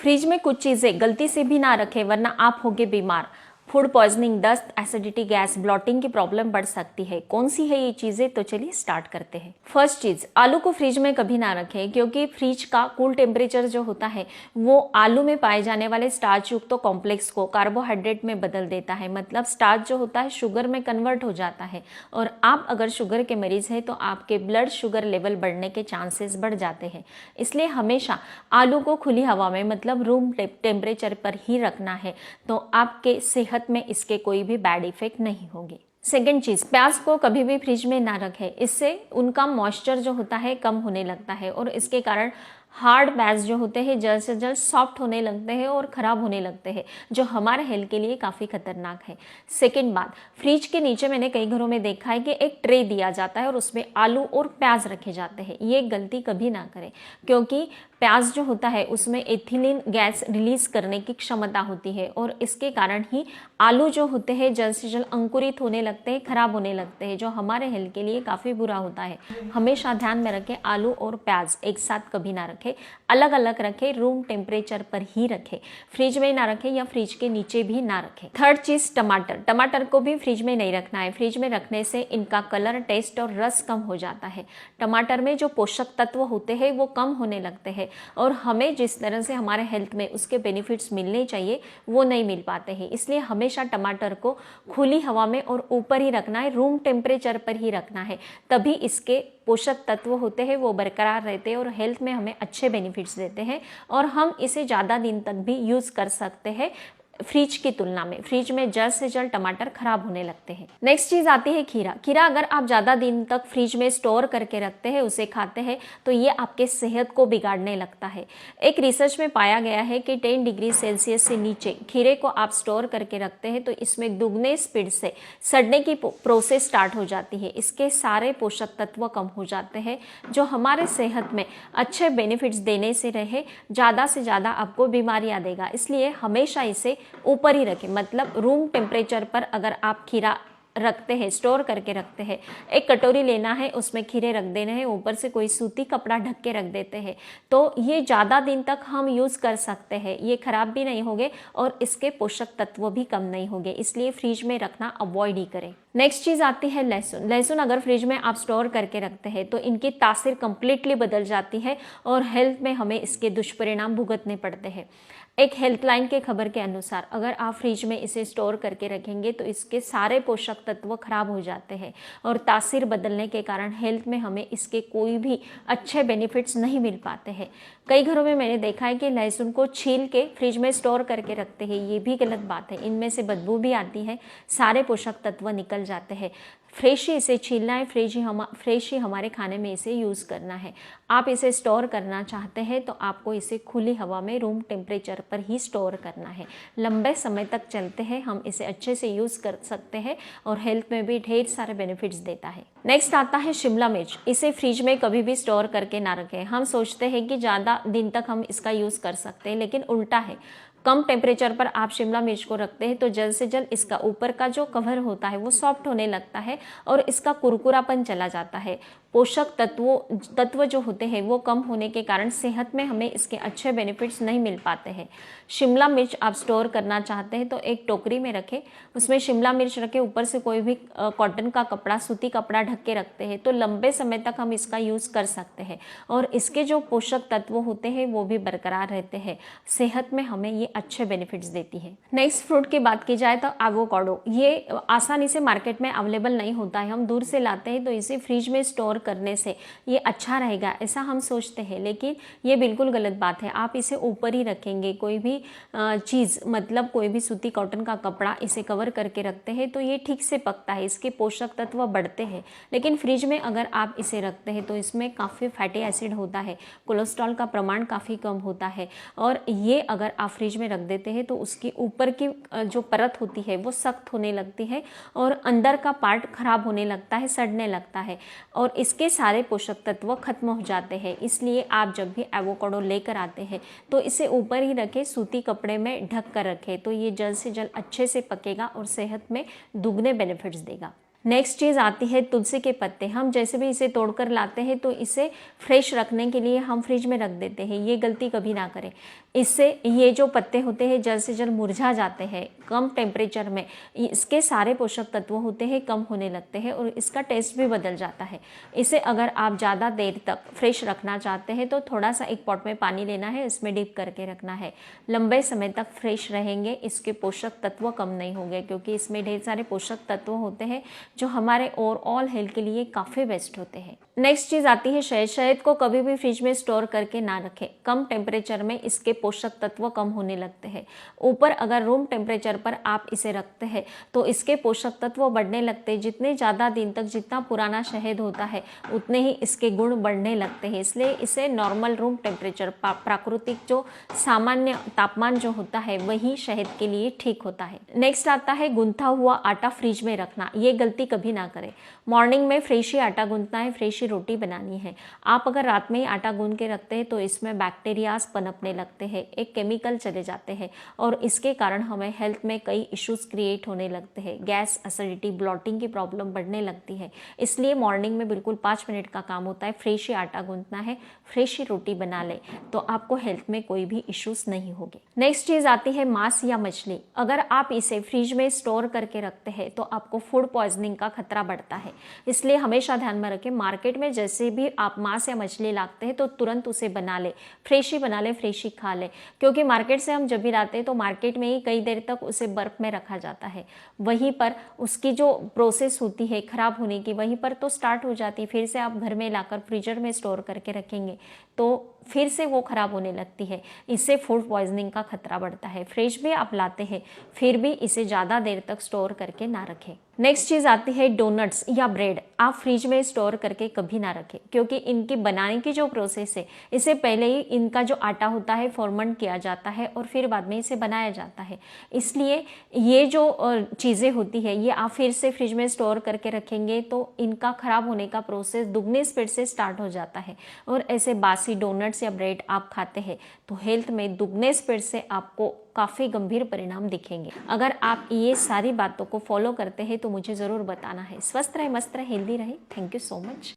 Fridge में कुछ चीजें गलती से भी ना रखें वरना आप होगे बीमार। Food poisoning, dust, acidity, gas, blotting की प्रॉब्लम बढ़ सकती है। कौन सी है ये चीजें, तो चलिए स्टार्ट करते हैं। फर्स्ट चीज, आलू को फ्रिज में कभी ना रखें क्योंकि फ्रिज का कूल टेम्परेचर जो होता है वो आलू में पाए जाने वाले स्टार्च युक्त तो कॉम्प्लेक्स को कार्बोहाइड्रेट में बदल देता है। मतलब स्टार्च जो होता है शुगर में कन्वर्ट हो जाता है और आप अगर शुगर के मरीज हैं तो आपके ब्लड शुगर लेवल बढ़ने के चांसेस बढ़ जाते हैं। इसलिए हमेशा आलू को खुली हवा में मतलब रूम टेम्परेचर पर ही रखना है, तो आपके सेहत में इसके कोई भी बैड इफेक्ट नहीं होंगे। सेकेंड चीज, प्याज को कभी भी फ्रिज में ना रखें, इससे उनका मॉइस्चर जो होता है कम होने लगता है और इसके कारण हार्ड प्याज जो होते हैं जल्द से जल्द सॉफ्ट होने लगते हैं और खराब होने लगते हैं, जो हमारे हेल्थ के लिए काफ़ी खतरनाक है। सेकेंड बात, फ्रिज के नीचे मैंने कई घरों में देखा है कि एक ट्रे दिया जाता है और उसमें आलू और प्याज रखे जाते हैं। ये गलती कभी ना करें क्योंकि प्याज जो होता है उसमें एथिलीन गैस रिलीज करने की क्षमता होती है और इसके कारण ही आलू जो होते हैं जल्द से जल्द अंकुरित होने लगते हैं, खराब होने लगते हैं, जो हमारे हेल्थ के लिए काफ़ी बुरा होता है। हमेशा ध्यान में रखें, आलू और प्याज एक साथ कभी ना रखें, अलग अलग रखें, रूम टेम्परेचर पर ही रखें, फ्रिज में ना रखें या फ्रिज के नीचे भी ना रखें। थर्ड चीज, टमाटर। टमाटर को भी फ्रिज में नहीं रखना है। फ्रिज में रखने से इनका कलर, टेस्ट और रस कम हो जाता है। टमाटर में जो पोषक तत्व होते हैं वो कम होने लगते हैं और हमें जिस तरह से हमारे हेल्थ में उसके बेनिफिट्स मिलने चाहिए वो नहीं मिल पाते हैं। इसलिए हमेशा टमाटर को खुली हवा में और ऊपर ही रखना है, रूम टेम्परेचर पर ही रखना है, तभी इसके पोषक तत्व होते हैं वो बरकरार रहते हैं और हेल्थ में हमें अच्छे बेनिफिट्स देते हैं और हम इसे ज़्यादा दिन तक भी यूज़ कर सकते हैं फ्रिज की तुलना में। फ्रिज में जल्द से जल्द टमाटर खराब होने लगते हैं। नेक्स्ट चीज आती है खीरा। खीरा अगर आप ज़्यादा दिन तक फ्रिज में स्टोर करके रखते हैं, उसे खाते हैं, तो ये आपके सेहत को बिगाड़ने लगता है। एक रिसर्च में पाया गया है कि 10 डिग्री सेल्सियस से नीचे खीरे को आप स्टोर करके रखते हैं तो इसमें दुगने स्पीड से सड़ने की प्रोसेस स्टार्ट हो जाती है। इसके सारे पोषक तत्व कम हो जाते हैं जो हमारे सेहत में अच्छे बेनिफिट्स देने से रहे, ज़्यादा से ज़्यादा आपको बीमारियां देगा। इसलिए हमेशा इसे ऊपर ही रखें, मतलब रूम टेम्परेचर पर अगर आप खीरा रखते हैं, स्टोर करके रखते हैं, एक कटोरी लेना है, उसमें खीरे रख देने हैं, ऊपर से कोई सूती कपड़ा ढक के रख देते हैं, तो ये ज़्यादा दिन तक हम यूज़ कर सकते हैं। ये खराब भी नहीं होंगे और इसके पोषक तत्व भी कम नहीं होंगे, इसलिए फ्रिज में रखना अवॉइड ही करें। नेक्स्ट चीज़ आती है लहसुन। लहसुन अगर फ्रिज में आप स्टोर करके रखते हैं तो इनकी तासीर कंप्लीटली बदल जाती है और हेल्थ में हमें इसके दुष्परिणाम भुगतने पड़ते हैं। एक हेल्थलाइन के खबर के अनुसार अगर आप फ्रिज में इसे स्टोर करके रखेंगे तो इसके सारे पोषक तत्व खराब हो जाते हैं और तासीर बदलने के कारण हेल्थ में हमें इसके कोई भी अच्छे बेनिफिट्स नहीं मिल पाते हैं। कई घरों में मैंने देखा है कि लहसुन को छील के फ्रिज में स्टोर करके रखते हैं, ये भी गलत बात है। इनमें से बदबू भी आती है, सारे पोषक तत्व निकल जाते हैं। फ्रेश ही इसे छीलना है, फ्रेश ही हमारे खाने में इसे यूज़ करना है। आप इसे स्टोर करना चाहते हैं तो आपको इसे खुली हवा में रूम टेम्परेचर पर ही स्टोर करना है। लंबे समय तक चलते हैं, हम इसे अच्छे से यूज़ कर सकते हैं और हेल्थ में भी ढेर सारे बेनिफिट्स देता है। नेक्स्ट आता है शिमला मिर्च। इसे फ्रिज में कभी भी स्टोर करके ना रखें। हम सोचते हैं कि ज़्यादा दिन तक हम इसका यूज़ कर सकते हैं, लेकिन उल्टा है। कम टेम्परेचर पर आप शिमला मिर्च को रखते हैं तो जल्द से जल्द इसका ऊपर का जो कवर होता है वो सॉफ्ट होने लगता है और इसका कुरकुरापन चला जाता है। पोषक तत्व जो होते हैं वो कम होने के कारण सेहत में हमें इसके अच्छे बेनिफिट्स नहीं मिल पाते हैं। शिमला मिर्च आप स्टोर करना चाहते हैं तो एक टोकरी में रखें, उसमें शिमला मिर्च रखें, ऊपर से कोई भी कॉटन का कपड़ा, सूती कपड़ा ढक के रखते हैं तो लंबे समय तक हम इसका यूज़ कर सकते हैं और इसके जो पोषक तत्व होते हैं वो भी बरकरार रहते हैं। सेहत में हमें ये अच्छे बेनिफिट्स देती है। नेक्स्ट फ्रूट की बात की जाए तो एवोकाडो। ये आसानी से मार्केट में अवेलेबल नहीं होता है, हम दूर से लाते हैं तो इसे फ्रिज में स्टोर करने से ये अच्छा रहेगा ऐसा हम सोचते हैं, लेकिन ये बिल्कुल गलत बात है। आप इसे ऊपर ही रखेंगे, कोई भी चीज़ मतलब कोई भी सूती कॉटन का कपड़ा इसे कवर करके रखते हैं तो ये ठीक से पकता है, इसके पोषक तत्व बढ़ते हैं। लेकिन फ्रिज में अगर आप इसे रखते हैं तो इसमें काफ़ी फैटी एसिड होता है, कोलेस्ट्रॉल का प्रमाण काफ़ी कम होता है और ये अगर आप फ्रिज में रख देते हैं तो उसकी ऊपर की जो परत होती है वो सख्त होने लगती है और अंदर का पार्ट खराब होने लगता है, सड़ने लगता है और इसके सारे पोषक तत्व खत्म हो जाते हैं। इसलिए आप जब भी एवोकाडो लेकर आते हैं तो इसे ऊपर ही रखें, सूती कपड़े में ढक कर रखें, तो ये जल्द से जल्द अच्छे से पकेगा और सेहत में दुगने बेनिफिट्स देगा। नेक्स्ट चीज़ आती है तुलसी के पत्ते। हम जैसे भी इसे तोड़कर लाते हैं तो इसे फ्रेश रखने के लिए हम फ्रिज में रख देते हैं, ये गलती कभी ना करें। इससे ये जो पत्ते होते हैं जल्द से जल्द मुरझा जाते हैं। कम टेम्परेचर में इसके सारे पोषक तत्व होते हैं कम होने लगते हैं और इसका टेस्ट भी बदल जाता है। इसे अगर आप ज़्यादा देर तक फ्रेश रखना चाहते हैं तो थोड़ा सा एक पॉट में पानी लेना है, इसमें डिप करके रखना है। लंबे समय तक फ्रेश रहेंगे, इसके पोषक तत्व कम नहीं होंगे क्योंकि इसमें ढेर सारे पोषक तत्व होते हैं जो हमारे ओवरऑल हेल्थ के लिए काफ़ी बेस्ट होते हैं। नेक्स्ट चीज़ आती है शहद। शहद को कभी भी फ्रिज में स्टोर करके ना रखें, कम टेम्परेचर में इसके पोषक तत्व कम होने लगते हैं। ऊपर अगर रूम टेम्परेचर पर आप इसे रखते हैं तो इसके पोषक तत्व बढ़ने लगते हैं। जितने ज़्यादा दिन तक जितना पुराना शहद होता है उतने ही इसके गुण बढ़ने लगते हैं, इसलिए इसे नॉर्मल रूम टेम्परेचर प्राकृतिक जो सामान्य तापमान जो होता है वही शहद के लिए ठीक होता है। नेक्स्ट आता है गूंथा हुआ आटा फ्रिज में रखना। ये गलती कभी ना करें। मॉर्निंग में फ्रेश ही आटा गूंथना है, फ्रेश ही रोटी बनानी है। आप अगर रात में ही आटा गूंथ के रखते हैं तो इसमें बैक्टीरियाज पनपने लगते हैं, एक केमिकल चले जाते हैं और इसके कारण हमें हेल्थ में कई इश्यूज क्रिएट होने लगते हैं। गैस, एसिडिटी, ब्लॉटिंग की प्रॉब्लम बढ़ने लगती है। इसलिए मॉर्निंग में बिल्कुल 5 मिनट का काम होता है, फ्रेश ही आटा गूंथना है, फ्रेश ही रोटी बना ले तो आपको हेल्थ में कोई भी इश्यूज नहीं होंगे। नेक्स्ट चीज़ आती है मांस या मछली। अगर आप इसे फ्रिज में स्टोर करके रखते हैं तो आपको फूड पॉइजनिंग का खतरा बढ़ता है, इसलिए हमेशा ध्यान में रखें। मार्केट में जैसे भी आप मांस या मछली लाते हैं तो तुरंत उसे बना ले, फ्रेश ही बना ले, फ्रेश ही खा ले, क्योंकि मार्केट से हम जब भी लाते हैं तो मार्केट में ही कई देर तक उसे बर्फ में रखा जाता है। वहीं पर उसकी जो प्रोसेस होती है खराब होने की वहीं पर तो स्टार्ट हो जाती है। फिर से आप घर में लाकर फ्रीजर में स्टोर करके रखेंगे तो फिर से वो खराब होने लगती है, इससे फूड पॉइजनिंग का खतरा बढ़ता है। फ्रेश भी आप लाते हैं फिर भी इसे ज़्यादा देर तक स्टोर करके ना रखें। नेक्स्ट चीज़ आती है डोनट्स या ब्रेड। आप फ्रिज में स्टोर करके कभी ना रखें क्योंकि इनकी बनाने की जो प्रोसेस है इससे पहले ही इनका जो आटा होता है फॉर्मेंट किया जाता है और फिर बाद में इसे बनाया जाता है। इसलिए ये जो चीज़ें होती है ये आप फिर से फ्रिज में स्टोर करके रखेंगे तो इनका खराब होने का प्रोसेस दुगने स्पीड से स्टार्ट हो जाता है और ऐसे बासी डोनट्स या ब्रेड आप खाते हैं तो हेल्थ में दुगने स्पीड से आपको काफ़ी गंभीर परिणाम दिखेंगे। अगर आप ये सारी बातों को फॉलो करते हैं तो मुझे ज़रूर बताना है। स्वस्थ रहे, मस्त रहे, हेल्दी रहे। Thank you so much.